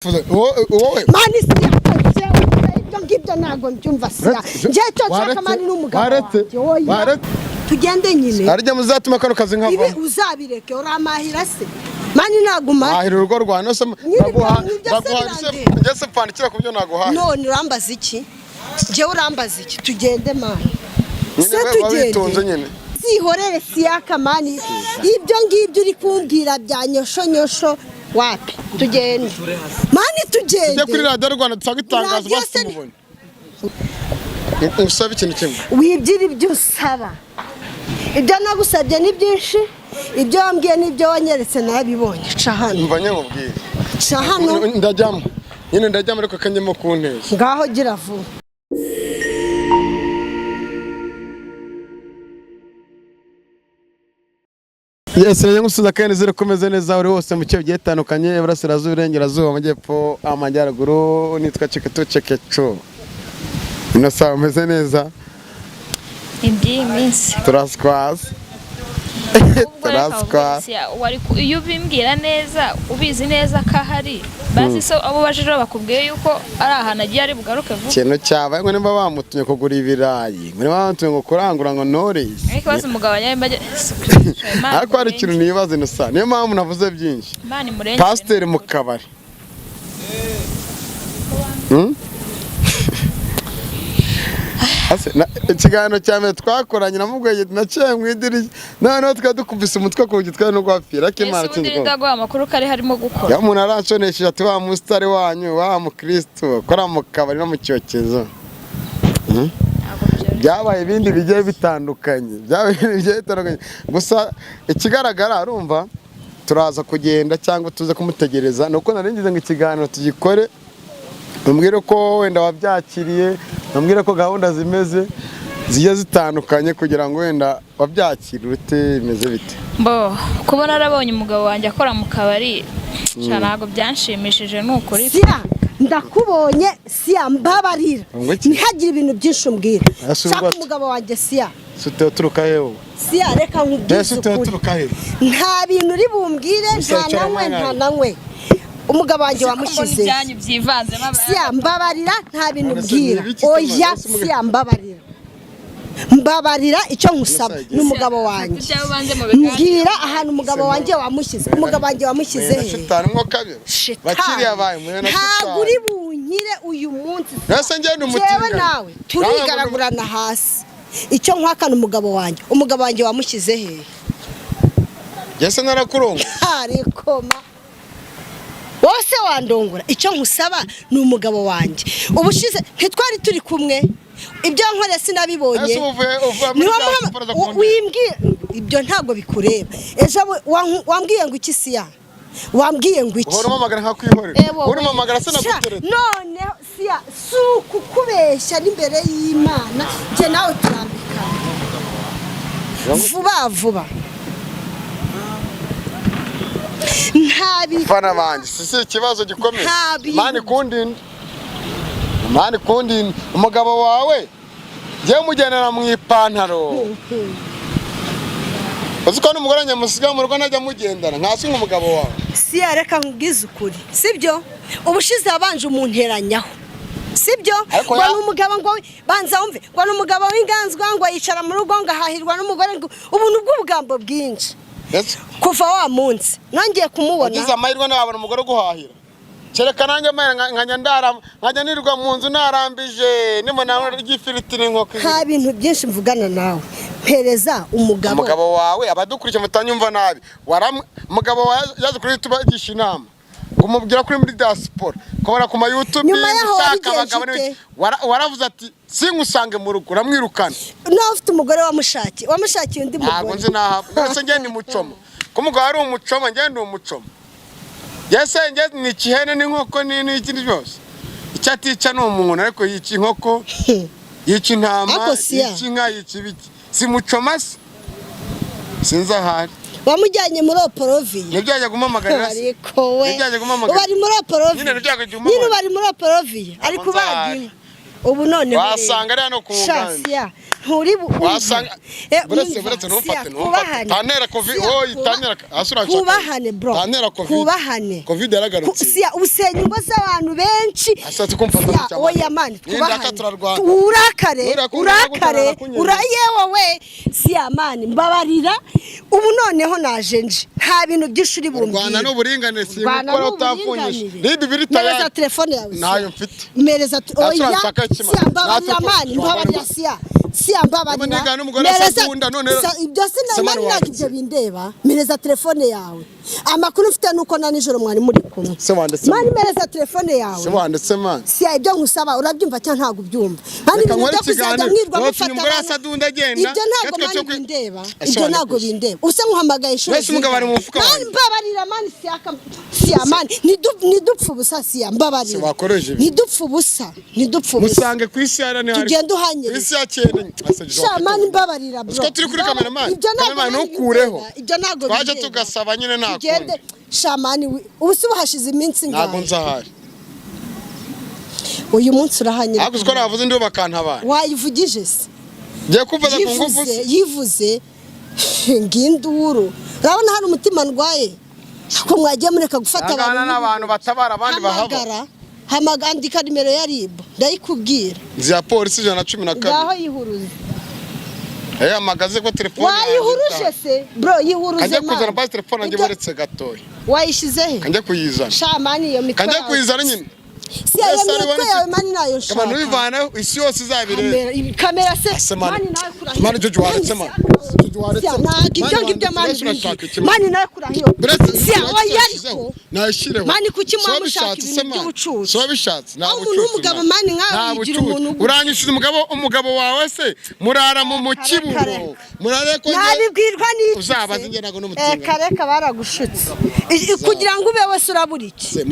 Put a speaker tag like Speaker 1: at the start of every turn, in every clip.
Speaker 1: yapfuze wowe
Speaker 2: mani si ibyo ngibyo ntabwo mbyumva siya njye cyo nshaka mani n'umugabo wanjye tugende nyine
Speaker 1: arya muzatuma kano kazi nkavamo
Speaker 2: ibi uzabireke uramahira se mani naguma
Speaker 1: mahira urugo rwana se ngese pfandikira kubyo naguhaye
Speaker 2: none urambaza iki njye urambaza iki tugende mani
Speaker 1: se tugende
Speaker 2: zihorere siyaka mani ibyo ngibyo uri kumbwira bya nyosho wapi tugende mani tugende
Speaker 1: tujye kuri radio Rwanda dusanga itangazo basumubone usaba ikintu kimwe
Speaker 2: wibyira ibyo usaba ibyo nagusabye ni byinshi ibyo wambwiye n'ibyo wanyeretse nabibonye ca hano
Speaker 1: mva nyamubwire
Speaker 2: ca hano
Speaker 1: ndajyamo nyine ndajyamo ariko kanyemo kunteza
Speaker 2: ngaho gira vuba
Speaker 1: Yes, ngusuza kandi zire komeze neza uri wose mu cyo byetandukanye Burasirazuba Irengerazuba Amajyepfo Amajyaruguru nitwa Cekeco ino saa umeze neza
Speaker 3: iby'iminsi
Speaker 1: turaskwaza
Speaker 3: iyo ubimbwira neza ubizi neza ko ahari basi so abo bajije bakubwiye yuko ari ahantu agiye ari bugaruke vuba
Speaker 1: kintu cyabaye ngo nimba bamutumye kugura ibirayi ngo bamutumye ngo kurangura ngo Knowless
Speaker 3: ariko basi umugabo wanyaye
Speaker 1: ariko hari ikintu nibaza ino saa niyo mpamvu navuze byinshi pasiteri mu kabari ikiganiro cyane twakoranye namubwiye naciye mu idirishya noneho twadukubise umutwe ku gitwaye no gwapfira k'Imana
Speaker 3: kinzwe ndaguha amakuru kari harimo gukora
Speaker 1: ya umuntu aranshonesheje ati wa musitari wanyu wa mukristo kora mu kabari no mu cyokezo byabaye ibindi bigiye bitandukanye gusa ikigaragara arumva turaza kugenda cyangwa tuze kumutegereza nuko naringize ngo ikiganiro tugikore umbwire ko wenda wabyakiriye umbwire ko gahunda zimeze zigiye zitandukanye kugira ngo wenda wabyakire urute bimeze bite
Speaker 3: kubona arabonye umugabo wanjye akora mu kabari ntabwo byanshimishije n'ukuri
Speaker 2: ndakubonye siya mbabarira ntihagire ibintu byinshi umbwira shaka umugabo wanjye siya
Speaker 1: sute turuka hewe
Speaker 2: siya reka nkubwize ukuri nta bintu uri bumbwire nta nanywe umugabo wanjye wamushyize siya mbabarira nta bintu mbwira oya siya mbabarira icyo nkusaba ni umugabo wanjye mbwira ahantu umugabo wanjye wamushyize umugabo wanjye wamushyize he ntabwo uri bunkire uyu munsi jewe nawe turigaragurana hasi icyo nkwakana umugabo wanjye wamushyize he
Speaker 1: yese narakurongo
Speaker 2: arikoma wose wandongora icyo nkusaba ni umugabo wanjye ubushize ntitwari turi kumwe ibyo nkore sinabibonye ibyo ntabwo bikureba ejo wambwiye ngo iki siya wambwiye ngo iki
Speaker 1: urumamagara nkakwihorera urumamagara sinagutereta
Speaker 2: none siya suku kubeshya n'imbere y'Imana je nawe turambika vuba
Speaker 1: fana banje sisi ikibazo gikomeye mani kundi umugabo wawe giye mugenera mu ipantaro uzuko n'umugore nyamusiga mu rugo najya mugendana nkasi nk'umugabo wawe
Speaker 2: siya reka nkubwize ukuri sibyo ubushize abanje umunteranyaho sibyo ngo umugabo ngo banza wumve ngo umugabo w'inganzwa ngo yicara mu rugo ngahahirwa n'umugore ngo ubuntu bw'ubugambo bwinshi kuva wa munsi nongeye kumubona
Speaker 1: ugize amahirwe n'abana umugore guhahira kereka nanjye nkajya nirwa mu nzu narambije nimona ry'ifiriti n'inkoko
Speaker 2: nta bintu byinshi mvugana nawe mpereza
Speaker 1: umugabo wawe abadukurikiye mutanyumva nabi umugabo wawe yaje kuri YouTube agisha inama kumubwira kuri muri diaspora kubara ku ma YouTube ushaka abagabo waravuze ati singusange mu rugo uramwirukana
Speaker 2: nawe ufite umugore wamushakiye undi mugore
Speaker 1: ntabwo nzi nahaba nge ni mucoma kumugabo ari umucoma nge ndi umucoma yese nge ni ikihene n'inkoko n'ikindi byose icyatica ni umuntu ariko yica inkoko yica intama yica inka yica ibiki si mucoma se sinzi ahari
Speaker 2: wamujyanye muri oporoviye
Speaker 1: nibyaje gumamagarira
Speaker 2: ariko we bari muri oporoviye nyine bari muri oporoviye ari kubagira ubu none
Speaker 1: wasanga ari hano ku muganda
Speaker 2: nturi
Speaker 1: wasanga buretse ntufate tantera covid tantera asura
Speaker 2: kubahane bro covid
Speaker 1: yaragarutse
Speaker 2: siya usenya ingo z'abantu benshi
Speaker 1: ashatse kumfata cyane
Speaker 2: oya mani urakare urayewe siya mani mbabarira ubu noneho naje nje nta bintu by'ishuri bumbwira
Speaker 1: Rwanda n'uburinganire si gukora utafunyije nibi biri taya
Speaker 2: mereza telefone yawe
Speaker 1: nayo mfite
Speaker 2: mereza oya siya mbabarira mani mbabarira siya mbabarira mereza ibyo sinamenya ibyo bindeba mereza telefone yawe amakuru ufite nuko na nijoro mwari muri kumwe mani mereza telefone yawe
Speaker 1: se wanditse mani
Speaker 2: siya ibyo nkusaba urabyumva cyangwa ntago ubyumva mani ibyo kuzajya mwirwa mufata ibyo ntago mani bindeba ibyo ntago bindeba use nkuhamagaye inshuro mani mbabarira mani siya mani nidupfa ubusa siya mbabarira nidupfa ubusa
Speaker 1: musange ku isi yarane hari
Speaker 2: tugenda uhanye
Speaker 1: isi yakene
Speaker 2: sha mani mbabarira bro
Speaker 1: usko turi kuri cameraman ntukureho twaje tugasaba nyine nta
Speaker 2: tugende sha mani ubusi bahashize iminsi ngaho
Speaker 1: ntago nzahari
Speaker 2: uyu munsi urahanye
Speaker 1: ariko usko navuze ndi bakantabara
Speaker 2: wayivugije se
Speaker 1: ngiye kuvuza ku ngufu
Speaker 2: yivuze nginduru urabona hari umutima ndwaye ko mwagiye mureka gufata
Speaker 1: abantu batabara abandi bahaba
Speaker 2: hamagandika nimero ya RIB ndayikubwira
Speaker 1: nziya polisi 112
Speaker 2: ngaho yihuruze
Speaker 1: amagaze ko telefone
Speaker 2: wayihuruje se bro yihuruze
Speaker 1: kajya kuzana base telefone nge boretse gatoya
Speaker 2: wayishize he
Speaker 1: kajya kuyizana
Speaker 2: sha mani iyo mitwe
Speaker 1: kajya kuyizana nyine
Speaker 2: si ya mitwe yawe mani nayo shaka
Speaker 1: kama nuyivana isi yose izabire
Speaker 2: kamera se mani nayo kurahiye
Speaker 1: mani jojo waretse mani
Speaker 2: ibyo ngibyo mani nayo kurahiye si oya ariko
Speaker 1: nayishireho
Speaker 2: mani kuki mwa mushaka ibintu by'ubucucu
Speaker 1: so bishatse nta
Speaker 2: bucucu umugabo mani nkawe yigira umuntu
Speaker 1: uranyishyuza umugabo wawe se murara mu kiburo murare ko
Speaker 2: nabibwirwa n'iki
Speaker 1: uzabaza inge nago n'umutinga
Speaker 2: kareka baragushutse kugira ngo ube wese urabura iki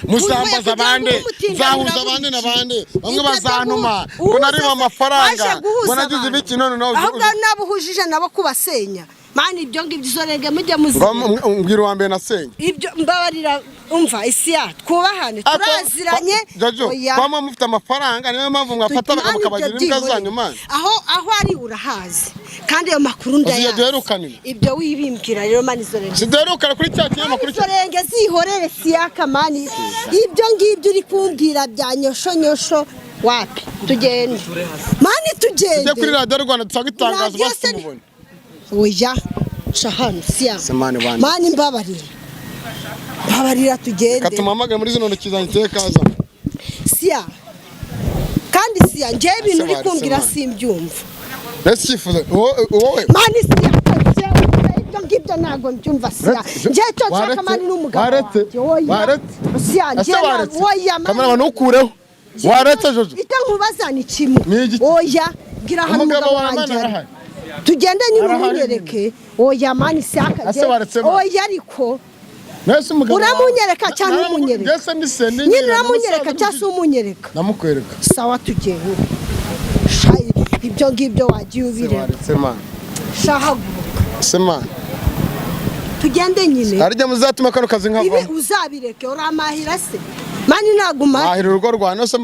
Speaker 1: musambaza abandi zahuza abandi n'abandi bamwe bazantuma ngo narimo amafaranga ngo nagize ibiki none
Speaker 2: ahubwo nabuhujije nabo kubasenya mani ibyo ngibyo izorege mujye muzi
Speaker 1: mbwira wa mbere nasenya
Speaker 2: ibyo mbabarira umva isi ya twubahane turaziranye
Speaker 1: oya kwama mufite amafaranga niyo mpamvu mwafata bakabagira imbwa zanyu mani
Speaker 2: aho ari urahazi kandi ayo makuru ndayazi ibyo wibimbwira rero mani izorege
Speaker 1: siderukana kuri cya kinyamakuru
Speaker 2: izorege zihorere siyaka mani ibyo ngibyo uri kumbwira bya nyosho wapi tugende mani tugende
Speaker 1: tujye kuri radio Rwanda dusanga itangazo basumubone
Speaker 2: oya shahano siya mani mbabarira tugende
Speaker 1: katumamaga muri zino ntoki zanjye kaza
Speaker 2: siya kandi siya ngiye ibintu uri kumbwira simbyumva
Speaker 1: nasifuza wowe
Speaker 2: mani siya ibyo ngibyo ntago mbyumva siya ngiye cyo nshaka mani n'umugabo
Speaker 1: waretse
Speaker 2: siya ngiye oya
Speaker 1: kamera abantu ukureho waretse jojo
Speaker 2: ite nkubazana kimwe oya gira hano umugabo wanjye tugende nyine umunyereke oya mani sakaje oya ariko uramunyereka cyangwa umunyereka nyine uramunyereka cyangwa umunyereka
Speaker 1: namukwereka
Speaker 2: sawa tugende ibyo ngibyo wagiye ubireba shahaguruka
Speaker 1: sema
Speaker 2: tugende nyine
Speaker 1: arije muzatuma kano kazi nkava
Speaker 2: ibi uzabireke uramahira se mani naguma
Speaker 1: mahira urugo rwana se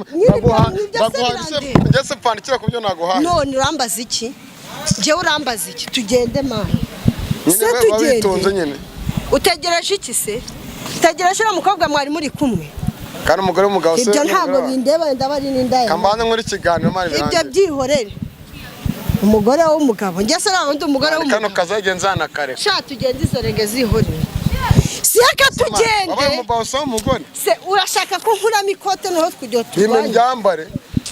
Speaker 1: ngese pfandikira kubyo naguhaye
Speaker 2: none urambaza iki jewe urambaza iki tugende mani
Speaker 1: se tugende
Speaker 2: utegereje iki se utegereje umukobwa mwari muri kumwe
Speaker 1: kandi umugore w'umugabo se
Speaker 2: ibyo ntabwo bindeba ndabari n'indaya
Speaker 1: kambana muri kiganiro mari
Speaker 2: ibyo byihorere umugore w'umugabo ngese naho ndi umugore w'umugabo
Speaker 1: kano kazagenzana kare
Speaker 2: sha tugende izorege zihorere siyaka tugende
Speaker 1: baba umugabo so umugore
Speaker 2: se urashaka ko nkuramo ikote no kujya
Speaker 1: turwanya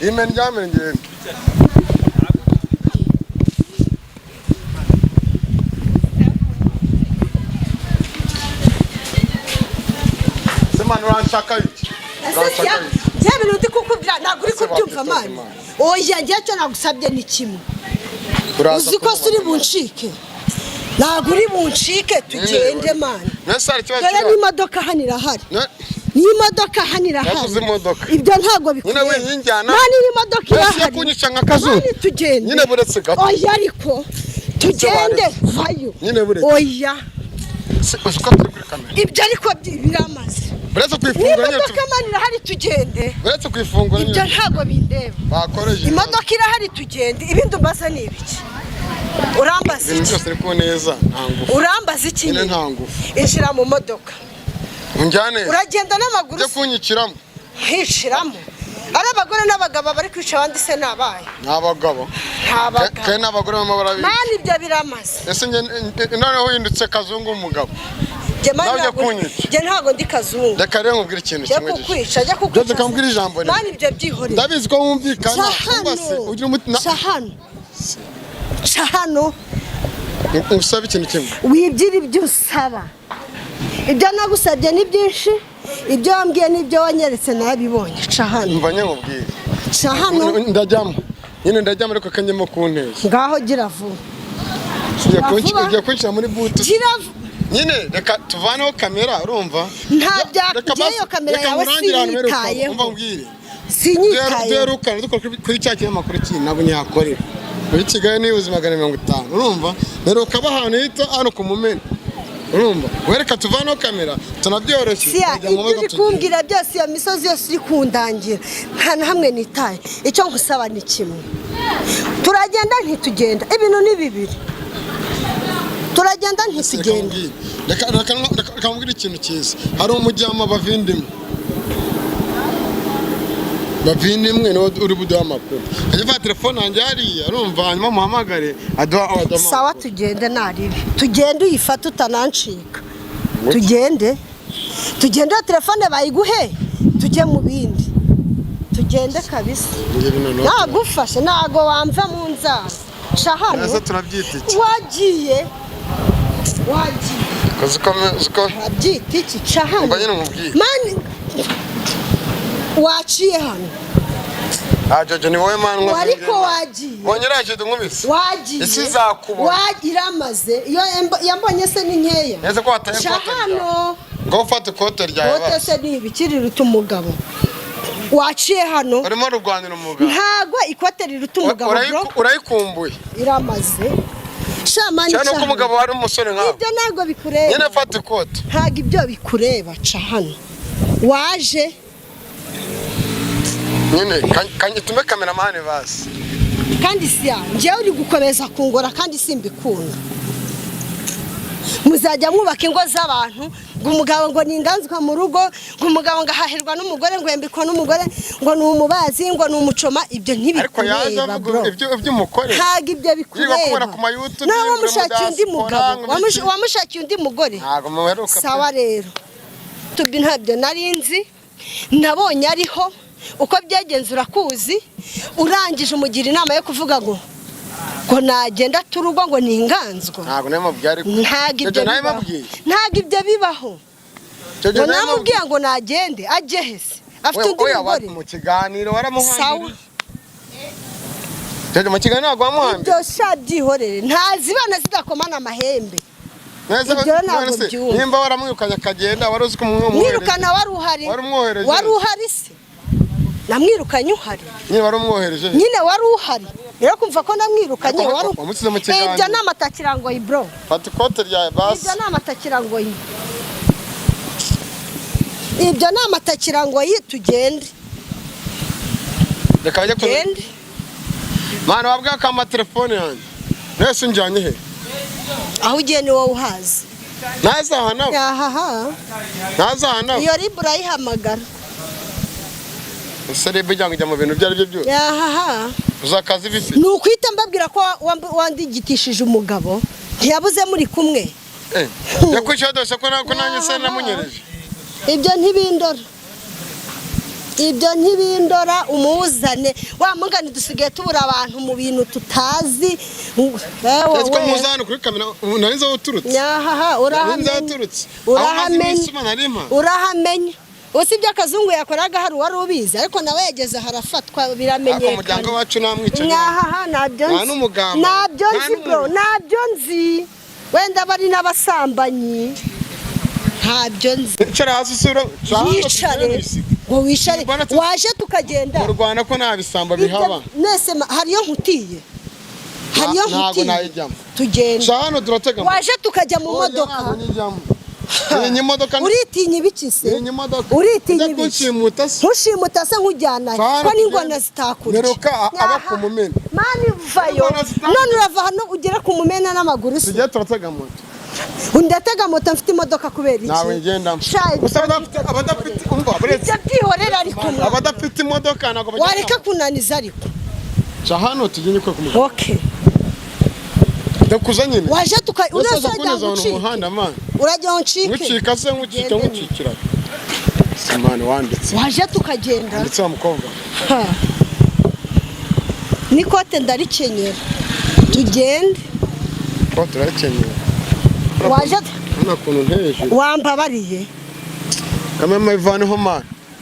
Speaker 1: imen ryambare ngende semana uranshaka iki
Speaker 2: Jebe nuti kukubwira naguri kubyumva mani oya ngiye cyo nagusabye ni kimwe uzi ko suri bunshike naguri bunshike tugende mani dore n'imodoka hanira hari n'imodoka hanira hari ibyo ntago bikwiye mani n'imodoka irahari mani tugende
Speaker 1: nyine buretse gato
Speaker 2: oya ariko tugende vayo
Speaker 1: nyine buretse
Speaker 2: oya
Speaker 1: uzi ko turi kuri kamera
Speaker 2: ibyo ariko biramaze
Speaker 1: uretse kwifungura nyine
Speaker 2: imodoka mani irahari tugende
Speaker 1: uretse kwifungura nyine
Speaker 2: ibyo ntabwo bindeba
Speaker 1: bakoreje
Speaker 2: imodoka irahari tugende ibindi umbaza ni ibiki urambaza
Speaker 1: ibintu
Speaker 2: iki
Speaker 1: byose uri kubona neza nta ngufu
Speaker 2: urambaza iki
Speaker 1: nyine nta ngufu
Speaker 2: injira mu modoka
Speaker 1: unjyane
Speaker 2: uragenda n'amaguru
Speaker 1: ujye kunyiciramo
Speaker 2: hishiramo ari abagore n'abagabo bari kwica abandi se nabaye
Speaker 1: ni abagabo kandi n'abagore bamwe barabizi
Speaker 2: mani ibyo biramaze
Speaker 1: ese noneho uhindutse kazungu umugabo
Speaker 2: njye ntabwo ndi kazungu
Speaker 1: reka rero nkubwire ikintu kimwe
Speaker 2: kukwica ajya kukwica
Speaker 1: reka nkubwire ijambo rimwe
Speaker 2: mani ibyo byihoreye
Speaker 1: ndabizi ko wumvikana
Speaker 2: hano
Speaker 1: usaba ikintu kimwe
Speaker 2: wibyira ibyo usaba ibyo nagusabye ni byinshi ibyo wambwiye n'ibyo wanyeretse nabibonye ca hano
Speaker 1: mva nkubwire
Speaker 2: ca hano
Speaker 1: ndajyamo ariko kanyemo ku ntezi
Speaker 2: ngaho gira vuba
Speaker 1: ugiye kunshyira muri butu
Speaker 2: gira vuba
Speaker 1: nyine reka tuvaneho kamera urumva
Speaker 2: nta byakujyayo kamera yawe sinyitayeho
Speaker 1: sinyitayeho kuri cya kinyamakuru kindi ntabwo nyihakorera muri Kigali ni ubuzima 50 urumva neruka ahantu hita hano ku Mumena urumva wereka tuvaneho kamera tunabyoroshye
Speaker 2: ibyo uri kumbwira byose iyo misozi yose iri kundangira nta na hamwe nitaye icyo ngusaba ni kimwe turagenda ntitugenda ibintu ni bibiri turagenda ntitugenda
Speaker 1: reka mbwira ikintu cyiza hari umujyama bavindimwe niwe uri buduha amakuru ajya ufata telefone yanjye hariya urumva hanyuma muhamagare aduha amakuru
Speaker 2: sawa tugende naribi tugende uyifate utanancika tugende telefone bayiguhe tujye mu bindi tugende kabisa nagufashe ntago wamva mu nzara ca hano wagiye wabyita iki ca hano mani waciye hano
Speaker 1: Jojo ni wowe manwa
Speaker 2: ariko wagiye
Speaker 1: wonyeraje dunkubise
Speaker 2: wagiye
Speaker 1: isi zakubona
Speaker 2: iramaze iyo yambonye se ni nkeya
Speaker 1: neza ko wataye
Speaker 2: kote hano
Speaker 1: ngo ufate kote ryawe
Speaker 2: kote se ni ibikiri ruta umugabo waciye hano
Speaker 1: urimo rugwanira umugabo
Speaker 2: ntago ikote riruta umugabo
Speaker 1: urayikumbuye
Speaker 2: iramaze shamani
Speaker 1: cyane ko umugabo wari umusore nkawe
Speaker 2: ibyo ntago bikureba
Speaker 1: nyine fate kote
Speaker 2: ntago ibyo bikureba ca hano waje
Speaker 1: nyine kanyitume kameramani basi
Speaker 2: kandi siya njyewe uri gukomeza kungora kandi simbikunda muzajya mwubaka ingo z'abantu ngo umugabo ngo ni inganzwa mu rugo ngo umugabo ngo ahahirwa n'umugore ngo yambikwa n'umugore ngo ni umubazi ngo ni umucoma ibyo ntibikureba bro
Speaker 1: iby'umukore
Speaker 2: ntabwo ibyo bikureba nawe wamushakiye undi mugabo wamushakiye undi mugore sawa rero tubi ntabyo narinzi nabonye ariho uko byagenze urakuzi urangije umugira inama yo kuvuga ngo nagenda turugo ngo ni inganzwa
Speaker 1: ntabwo namubwiye ariko
Speaker 2: ntabwo ibyo bibaho ngo namubwiye ngo nagende ajye hese afite undi mugore
Speaker 1: mu kiganiro waramuhambiriye Jojo mu kiganiro ntabwo wamuhambiriye
Speaker 2: ibyo sha byihorere ntazibana zidakomana amahembe ibyo ntabwo byumva
Speaker 1: nimba waramwirukanye akagenda wari uzi ko
Speaker 2: mwirukana wari uhari se namwirukanye uhari
Speaker 1: nyine wari umwohereje
Speaker 2: nyine wari uhari rero kumva ko namwirukanye wari
Speaker 1: wamusize mu kiganiro
Speaker 2: ibyo ni amatakirangoyi bro
Speaker 1: fata ikote ryawe basi
Speaker 2: ibyo ni amatakirangoyi ibyo ni amatakirangoyi tugende
Speaker 1: reka bajye
Speaker 2: tugende
Speaker 1: mwana wabwiye ko amatelefone yanjye mwese unjyanye he
Speaker 2: aho ugiye ni wowe uhazi
Speaker 1: ntazahana
Speaker 2: iyo ribu urayihamagara
Speaker 1: ese ribu ijya mu bintu ibyo ari byo byose uzakaza ibisi
Speaker 2: ni ukwita mbabwira ko wandigitishije umugabo ntiyabuze muri kumwe
Speaker 1: yakwishyura dose ko nanjye se namunyereje
Speaker 2: ibyo ntibindora umuzane wa mugani dusigaye tubura abantu mu bintu tutazi
Speaker 1: ko muzana kuri kamera narinze aho uturutse
Speaker 2: urahamenya usibye akazungu yakoraga hari wari ubizi ariko nawe yageze harafatwa biramenyekana
Speaker 1: umuryango wacu namwicaye
Speaker 2: nabyo nzi bro nabyo nzi wenda bari n'abasambanyi ntabyo nzi
Speaker 1: icara hasi usura
Speaker 2: yicare ngo wishare waje tukagenda
Speaker 1: mu Rwanda ko nta bisamba bihaba
Speaker 2: nese hariyo nkutiye
Speaker 1: ntago nayijyamo
Speaker 2: tugenda
Speaker 1: hano duratega
Speaker 2: waje tukajya mu modoka
Speaker 1: Iyi modoka
Speaker 2: uritinya ibiki se
Speaker 1: iyi modoka
Speaker 2: uritinya ibiki
Speaker 1: kunshimuta se
Speaker 2: ntushimuta se nkujyana ko n'ingona zitakurya
Speaker 1: neruka aba ku mumena
Speaker 2: mani vayo none urava hano ugera ku mumena n'amaguru se
Speaker 1: tujye turatega moto
Speaker 2: ndatega moto mfite imodoka kubera iki
Speaker 1: nawe ngendamo gusa abadafite umva buretse
Speaker 2: byihorera ariko
Speaker 1: abadafite imodoka ntabwo
Speaker 2: wareka kunaniza ariko
Speaker 1: ca hano tujye kwe kumugana
Speaker 2: okay
Speaker 1: ndakuza nyine
Speaker 2: waje
Speaker 1: urasajya umuhanda man
Speaker 2: urajya uncike
Speaker 1: ngucika se ngucika ngucikira simani wanditse
Speaker 2: waje tukagenda
Speaker 1: ndetse wa mukobwa
Speaker 2: nikote ndarikenyera tugende
Speaker 1: ko turakenyera
Speaker 2: waje
Speaker 1: hano kuntu nteje
Speaker 2: wambabariye
Speaker 1: kamwe mayivaneho man